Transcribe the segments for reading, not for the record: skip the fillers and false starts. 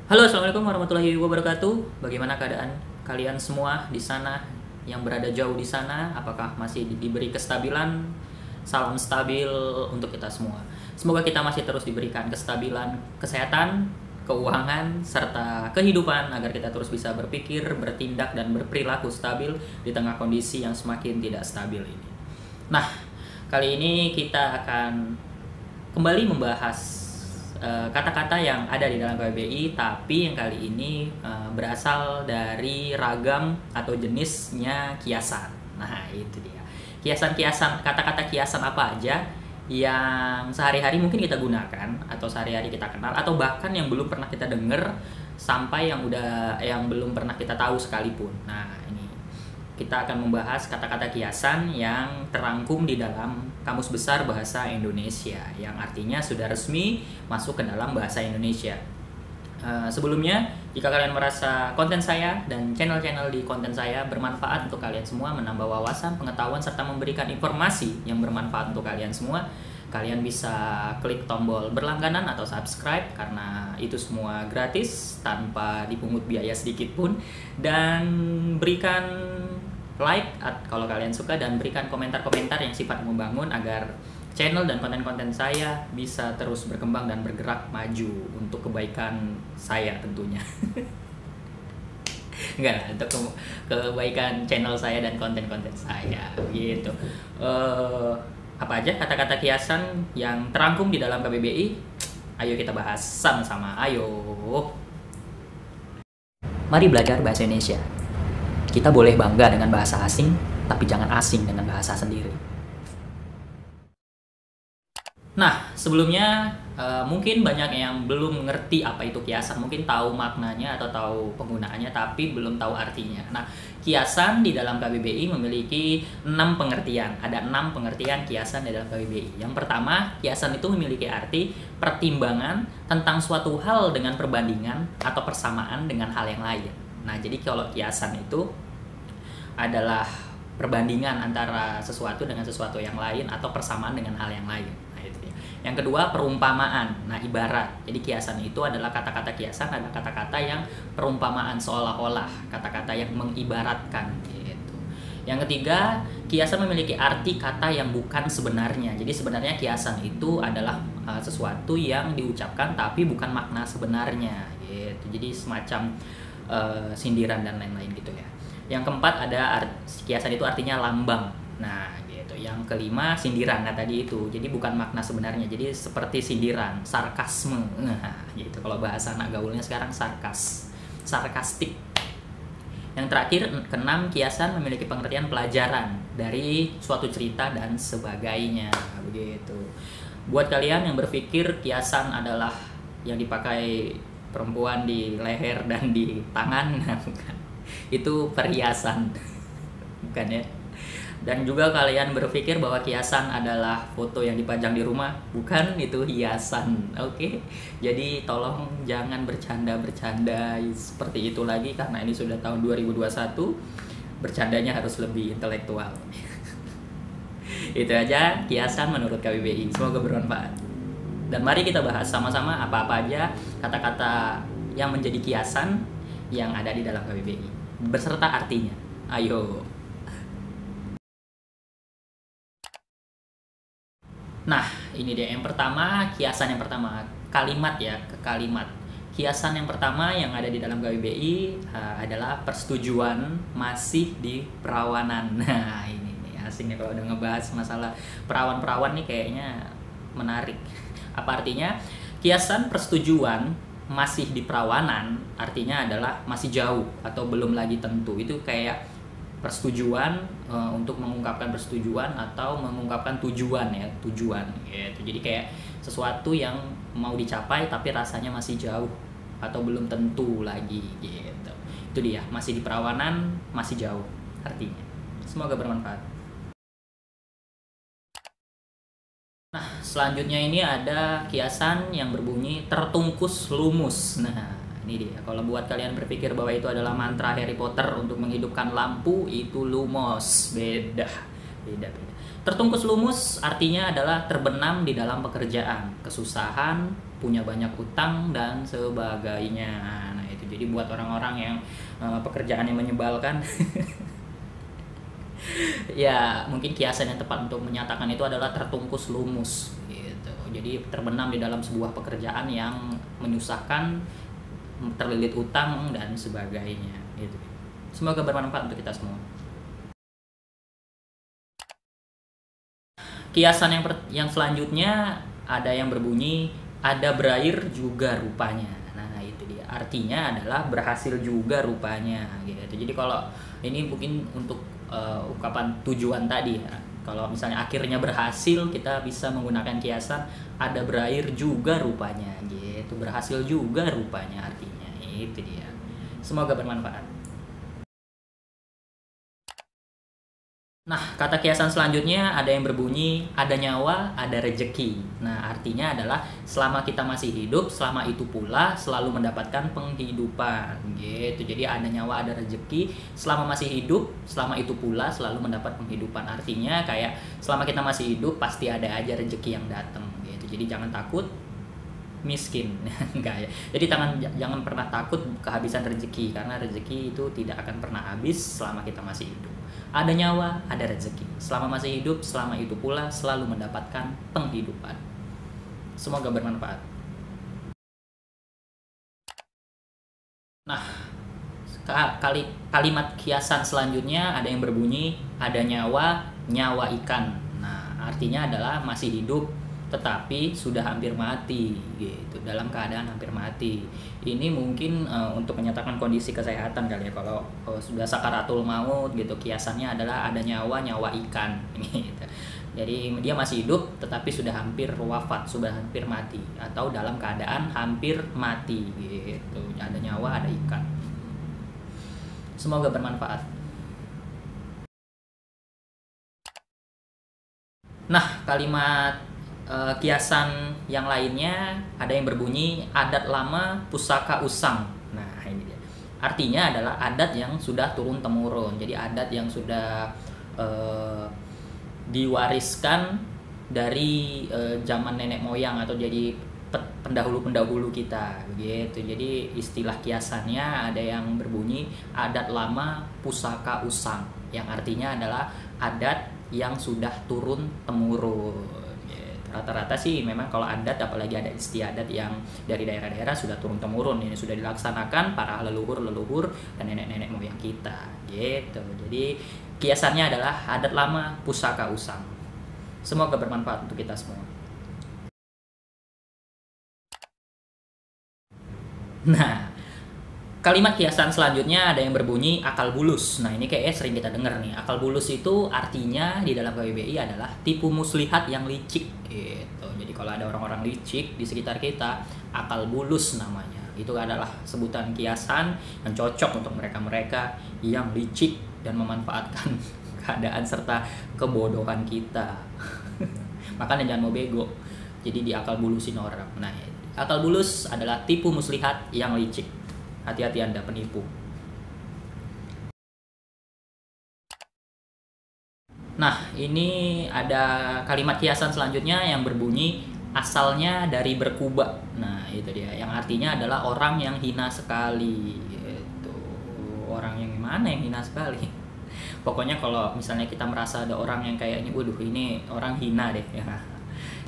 Halo, assalamualaikum warahmatullahi wabarakatuh. Bagaimana keadaan kalian semua di sana yang berada jauh di sana? Apakah masih diberi kestabilan? Salam stabil untuk kita semua. Semoga kita masih terus diberikan kestabilan kesehatan, keuangan, serta kehidupan agar kita terus bisa berpikir, bertindak, dan berperilaku stabil di tengah kondisi yang semakin tidak stabil ini. Nah, kali ini kita akan kembali membahas kata-kata yang ada di dalam KBBI, tapi yang kali ini berasal dari ragam atau jenisnya kiasan. Nah, itu dia. Kiasan-kiasan, kata-kata kiasan apa aja yang sehari-hari mungkin kita gunakan atau sehari-hari kita kenal atau bahkan yang belum pernah kita dengar sampai yang belum pernah kita tahu sekalipun. Nah, ini kita akan membahas kata-kata kiasan yang terangkum di dalam Kamus Besar Bahasa Indonesia yang artinya sudah resmi masuk ke dalam bahasa Indonesia. Sebelumnya, jika kalian merasa konten saya dan channel-channel di konten saya bermanfaat untuk kalian semua, menambah wawasan, pengetahuan, serta memberikan informasi yang bermanfaat untuk kalian semua, kalian bisa klik tombol berlangganan atau subscribe karena itu semua gratis tanpa dipungut biaya sedikit pun, dan berikan like kalau kalian suka dan berikan komentar-komentar yang sifat membangun agar channel dan konten-konten saya bisa terus berkembang dan bergerak maju untuk kebaikan saya tentunya. Enggak lah, untuk kebaikan channel saya dan konten-konten saya gitu. Apa aja kata-kata kiasan yang terangkum di dalam KBBI? Ayo kita bahas sama-sama. Ayo. Mari belajar bahasa Indonesia. Kita boleh bangga dengan bahasa asing, tapi jangan asing dengan bahasa sendiri. Nah, sebelumnya mungkin banyak yang belum mengerti apa itu kiasan. Mungkin tahu maknanya atau tahu penggunaannya, tapi belum tahu artinya. Nah, kiasan di dalam KBBI memiliki 6 pengertian. Ada 6 pengertian kiasan di dalam KBBI. Yang pertama, kiasan itu memiliki arti pertimbangan tentang suatu hal dengan perbandingan atau persamaan dengan hal yang lain. Nah, jadi kalau kiasan itu adalah perbandingan antara sesuatu dengan sesuatu yang lain atau persamaan dengan hal yang lain. Nah, itu dia. Yang kedua, perumpamaan. Nah, ibarat. Jadi kiasan itu adalah kata-kata kiasan, ada kata-kata yang perumpamaan seolah-olah, kata-kata yang mengibaratkan gitu. Yang ketiga, kiasan memiliki arti kata yang bukan sebenarnya. Jadi sebenarnya kiasan itu adalah sesuatu yang diucapkan tapi bukan makna sebenarnya gitu. Jadi semacam sindiran dan lain-lain gitu ya. Yang keempat ada kiasan itu artinya lambang. Nah gitu. Yang kelima sindiran. Nah tadi itu. Jadi bukan makna sebenarnya. Jadi seperti sindiran, sarkasme. Nah gitu. Kalau bahasa anak gaulnya sekarang sarkastik. Yang terakhir, keenam, kiasan memiliki pengertian pelajaran dari suatu cerita dan sebagainya. Begitu. Buat kalian yang berpikir kiasan adalah yang dipakai perempuan di leher dan di tangan, bukan. Itu perhiasan, bukan ya. Dan juga kalian berpikir bahwa kiasan adalah foto yang dipajang di rumah, bukan, itu hiasan. Oke. Jadi tolong jangan bercanda seperti itu lagi karena ini sudah tahun 2021. Bercandanya harus lebih intelektual. Itu aja kiasan menurut KBBI. Semoga bermanfaat. Dan mari kita bahas sama-sama apa-apa aja kata-kata yang menjadi kiasan yang ada di dalam KBBI beserta artinya. Ayo. Nah, ini dia yang pertama, kiasan yang pertama, kalimat ya, kalimat. Kiasan yang pertama yang ada di dalam KBBI adalah persetujuan masih di perawanan. Nah, ini nih asing nih kalau udah ngebahas masalah perawan-perawan nih kayaknya menarik. Apa artinya? Kiasan persetujuan masih di perawanan artinya adalah masih jauh atau belum lagi tentu. Itu kayak persetujuan untuk mengungkapkan persetujuan atau mengungkapkan tujuan ya, tujuan gitu. Jadi kayak sesuatu yang mau dicapai tapi rasanya masih jauh atau belum tentu lagi gitu. Itu dia, masih di perawanan, masih jauh artinya. Semoga bermanfaat. Nah, selanjutnya ini ada kiasan yang berbunyi tertungkus lumus. Nah, ini dia. Kalau buat kalian berpikir bahwa itu adalah mantra Harry Potter untuk menghidupkan lampu, itu lumos. Beda. Tertungkus lumus artinya adalah terbenam di dalam pekerjaan, kesusahan, punya banyak utang dan sebagainya. Nah itu jadi buat orang-orang yang pekerjaannya menyebalkan ya mungkin kiasan yang tepat untuk menyatakan itu adalah tertungkus lumus gitu. Jadi terbenam di dalam sebuah pekerjaan yang menyusahkan, terlilit utang dan sebagainya gitu. Semoga bermanfaat untuk kita semua. Kiasan yang selanjutnya ada yang berbunyi ada berair juga rupanya. Nah itu dia, artinya adalah berhasil juga rupanya gitu. Jadi kalau ini mungkin untuk ungkapan tujuan tadi ya, kalau misalnya akhirnya berhasil, kita bisa menggunakan kiasan ada berair juga rupanya gitu. Berhasil juga rupanya artinya itu dia. Semoga bermanfaat. Nah, kata kiasan selanjutnya ada yang berbunyi ada nyawa, ada rejeki. Nah, artinya adalah selama kita masih hidup, selama itu pula selalu mendapatkan penghidupan. Gitu. Jadi ada nyawa, ada rejeki, selama masih hidup, selama itu pula selalu mendapat penghidupan. Artinya kayak selama kita masih hidup pasti ada aja rejeki yang datang gitu. Jadi jangan takut miskin. Enggak ya. Jadi jangan pernah takut kehabisan rezeki, karena rezeki itu tidak akan pernah habis selama kita masih hidup. Ada nyawa, ada rezeki. Selama masih hidup, selama itu pula selalu mendapatkan penghidupan. Semoga bermanfaat. Nah, kalimat kiasan selanjutnya ada yang berbunyi ada nyawa, nyawa ikan. Nah, artinya adalah masih hidup tetapi sudah hampir mati gitu, dalam keadaan hampir mati. Ini mungkin untuk menyatakan kondisi kesehatan kali ya. Kalau sudah sakaratul maut gitu, kiasannya adalah ada nyawa, nyawa ikan gitu. Jadi dia masih hidup tetapi sudah hampir wafat, sudah hampir mati, atau dalam keadaan hampir mati gitu. Ada nyawa, ada ikan. Semoga bermanfaat. Nah, kalimat kiasan yang lainnya ada yang berbunyi adat lama pusaka usang. Nah ini dia, artinya adalah adat yang sudah turun temurun. Jadi adat yang sudah diwariskan dari zaman nenek moyang atau jadi pendahulu kita begitu. Jadi istilah kiasannya ada yang berbunyi adat lama pusaka usang, yang artinya adalah adat yang sudah turun temurun. Rata-rata sih memang kalau adat, apalagi ada istiadat yang dari daerah-daerah sudah turun temurun, ini sudah dilaksanakan para leluhur dan nenek-nenek moyang kita gitu. Jadi kiasannya adalah adat lama pusaka usang. Semoga bermanfaat untuk kita semua. Nah, kalimat kiasan selanjutnya ada yang berbunyi akal bulus. Nah ini kayaknya sering kita dengar nih. Akal bulus itu artinya di dalam KBBI adalah tipu muslihat yang licik gitu. Jadi kalau ada orang-orang licik di sekitar kita, akal bulus namanya. Itu adalah sebutan kiasan yang cocok untuk mereka-mereka yang licik dan memanfaatkan keadaan serta kebodohan kita. Makanya jangan mau bego. Jadi diakal bulusin orang. Nah, akal bulus adalah tipu muslihat yang licik. Hati-hati Anda penipu. Nah, ini ada kalimat kiasan selanjutnya yang berbunyi asalnya dari berkuba. Nah, itu dia, yang artinya adalah orang yang hina sekali gitu. Orang yang gimana yang hina sekali? Pokoknya kalau misalnya kita merasa ada orang yang kayaknya waduh ini orang hina deh ya.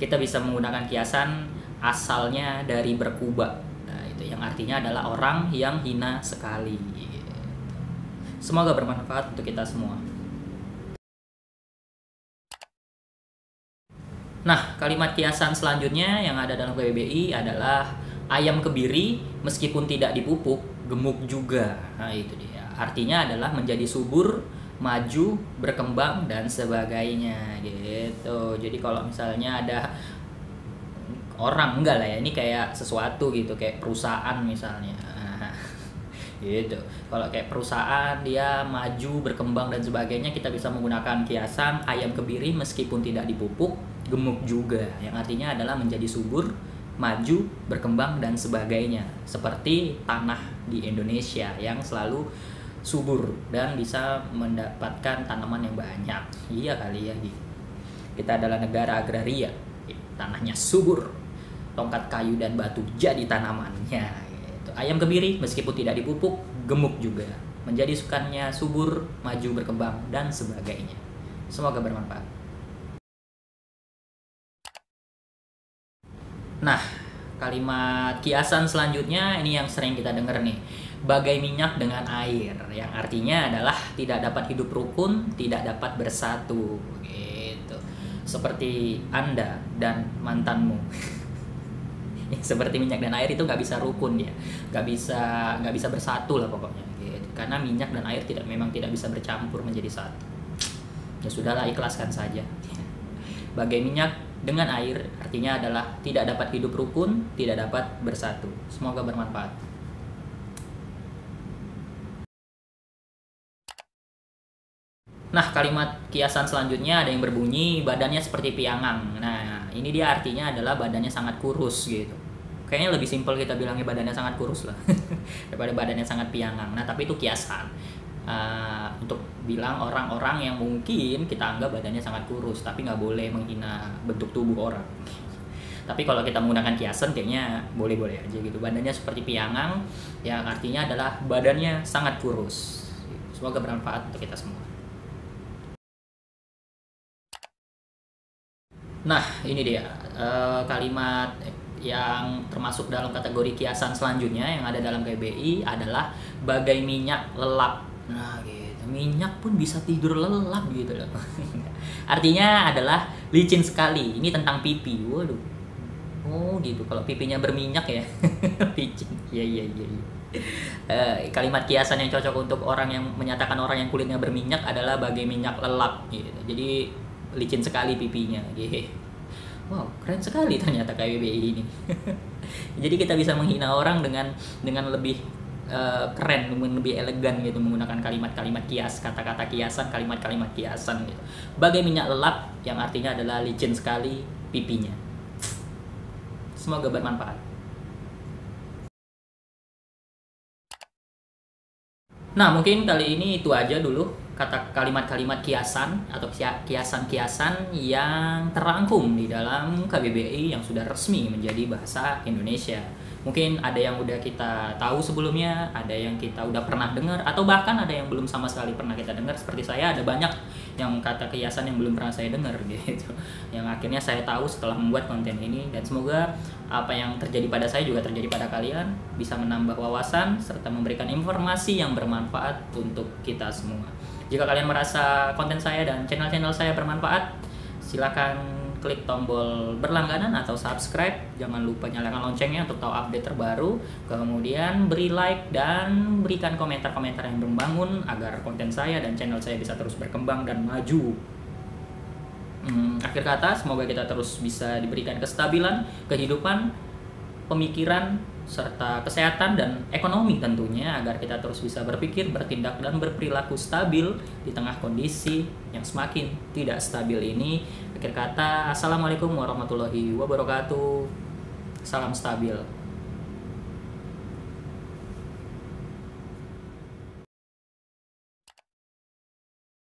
Kita bisa menggunakan kiasan asalnya dari berkuba. Nah, itu yang artinya adalah orang yang hina sekali. Semoga bermanfaat untuk kita semua. Nah, kalimat kiasan selanjutnya yang ada dalam KBBI adalah ayam kebiri meskipun tidak dipupuk, gemuk juga. Nah, itu dia. Artinya adalah menjadi subur, maju, berkembang, dan sebagainya gitu. Jadi kalau misalnya ada orang, enggak lah ya, ini kayak sesuatu gitu, kayak perusahaan misalnya. Gitu. Kalau kayak perusahaan dia maju, berkembang dan sebagainya, kita bisa menggunakan kiasan ayam kebiri meskipun tidak dipupuk, gemuk juga, yang artinya adalah menjadi subur, maju, berkembang dan sebagainya. Seperti tanah di Indonesia yang selalu subur dan bisa mendapatkan tanaman yang banyak. Iya kali ya, kita adalah negara agraria, tanahnya subur, tongkat kayu dan batu jadi tanamannya. Gitu. Ayam kebiri meskipun tidak dipupuk, gemuk juga. Menjadi sukannya subur, maju berkembang, dan sebagainya. Semoga bermanfaat. Nah, kalimat kiasan selanjutnya ini yang sering kita dengar nih. Bagai minyak dengan air, yang artinya adalah tidak dapat hidup rukun, tidak dapat bersatu, gitu. Seperti Anda dan mantanmu. Seperti minyak dan air itu nggak bisa rukun ya, nggak bisa bersatu lah pokoknya. Gitu. Karena minyak dan air memang tidak bisa bercampur menjadi satu. Ya sudahlah, ikhlaskan saja. Bagai minyak dengan air artinya adalah tidak dapat hidup rukun, tidak dapat bersatu. Semoga bermanfaat. Nah, kalimat kiasan selanjutnya ada yang berbunyi badannya seperti piangang. Nah, ini dia artinya adalah badannya sangat kurus gitu. Kayaknya lebih simpel kita bilangnya badannya sangat kurus lah daripada badannya sangat piangang. Nah, tapi itu kiasan. Untuk bilang orang-orang yang mungkin kita anggap badannya sangat kurus, tapi nggak boleh menghina bentuk tubuh orang. Tapi kalau kita menggunakan kiasan kayaknya boleh-boleh aja gitu. Badannya seperti piangang, yang artinya adalah badannya sangat kurus. Semoga bermanfaat untuk kita semua. Nah, ini dia kalimat yang termasuk dalam kategori kiasan selanjutnya yang ada dalam KBBI adalah bagai minyak lelap. Nah, gitu. Minyak pun bisa tidur lelap gitu loh. Artinya adalah licin sekali. Ini tentang pipi. Waduh. Oh, gitu. Kalau pipinya berminyak ya. Licin. Iya. Kalimat kiasan yang cocok untuk orang yang menyatakan orang yang kulitnya berminyak adalah bagai minyak lelap gitu. Jadi licin sekali pipinya. Wow, keren sekali ternyata KBBI ini. Jadi kita bisa menghina orang dengan lebih keren, lebih elegan gitu, menggunakan kalimat-kalimat kias, kata-kata kiasan, kalimat-kalimat kiasan gitu. Bagai minyak lelap yang artinya adalah licin sekali pipinya. Semoga bermanfaat. Nah, mungkin kali ini itu aja dulu kata kalimat-kalimat kiasan atau kiasan-kiasan yang terangkum di dalam KBBI yang sudah resmi menjadi bahasa Indonesia. Mungkin ada yang udah kita tahu sebelumnya, ada yang kita udah pernah dengar, atau bahkan ada yang belum sama sekali pernah kita dengar. Seperti saya, ada banyak yang kata kiasan yang belum pernah saya dengar gitu. Yang akhirnya saya tahu setelah membuat konten ini, dan semoga apa yang terjadi pada saya juga terjadi pada kalian, bisa menambah wawasan serta memberikan informasi yang bermanfaat untuk kita semua. Jika kalian merasa konten saya dan channel-channel saya bermanfaat, silakan klik tombol berlangganan atau subscribe. Jangan lupa nyalakan loncengnya untuk tahu update terbaru. Kemudian beri like dan berikan komentar-komentar yang membangun agar konten saya dan channel saya bisa terus berkembang dan maju. Akhir kata, semoga kita terus bisa diberikan kestabilan kehidupan, pemikiran, serta kesehatan dan ekonomi tentunya, agar kita terus bisa berpikir, bertindak, dan berperilaku stabil di tengah kondisi yang semakin tidak stabil ini. Akhir kata, assalamualaikum warahmatullahi wabarakatuh. Salam stabil.